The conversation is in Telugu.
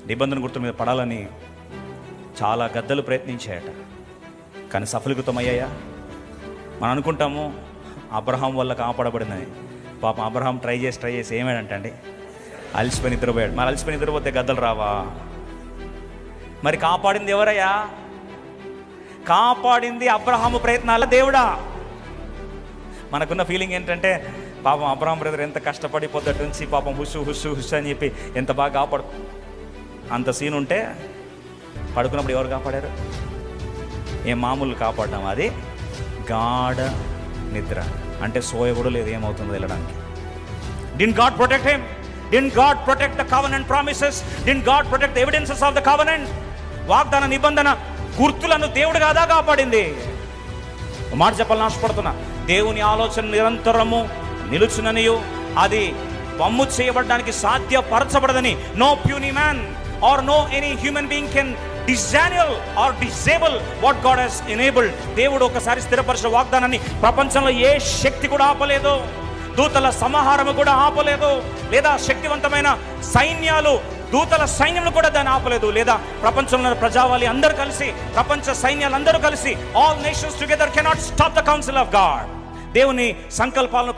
నిబంధన గుర్తు మీద పడాలని చాలా గద్దలు ప్రయత్నించాయట, కానీ సఫలీకృతమయ్యాయా? మనం అనుకుంటాము అబ్రహాం వల్ల కాపాడబడిందని. పాపం అబ్రహాం ట్రై చేసి ఏమేడంటండి, అలసిపోయి నిద్రపోయాడు. మరి అలసిపోయి నిద్రపోతే గద్దలు రావా? మరి కాపాడింది ఎవరయ్యా? కాపాడింది అబ్రహాము ప్రయత్నాల దేవుడా. మనకున్న ఫీలింగ్ ఏంటంటే, పాపం అబ్రహాం బ్రదర్ ఎంత కష్టపడి పొద్దుటి నుంచి పాపం హుష్ అని చెప్పి ఎంత బాగా కాపాడు. అంత సీన్ ఉంటే పడుకున్నప్పుడు ఎవరు కాపాడారు? ఏం మామూలు కాపాడడం, అది గాఢ నిద్ర. అంటే సోయ కూడా లేదు, ఏమవుతుందో వెళ్ళడానికి. Didn't God protect him? Didn't God protect the covenant promises? Didn't God protect the evidences of the covenant? వాగ్దాన నిబంధన గుర్తులను దేవుడు కాదా కాపాడింది? మాట చెప్పాలని ఆశపడుతున్నా. దేవుని ఆలోచన నిరంతరము నిలుచుననియు అది వమ్ము చేయబడడానికి సాధ్యపరచబడదని. No puny man or no any human being can disable what God has enabled. దేవుడు ఒకసారి స్థిరపరిచిన వాగ్దానాన్ని ప్రపంచంలో ఏ శక్తి కూడా ఆపలేదు. దూతల సమాహారము కూడా ఆపలేదు, లేదా శక్తివంతమైన సైన్యాలు దూతల సైన్యం కూడా దాన్ని ఆపలేదు, లేదా ప్రపంచంలో ప్రజావాలి అందరూ కలిసి, ప్రపంచ సైన్యాలు అందరూ కలిసి, all nations together cannot stop the council of God. దేవుని సంకల్పాలను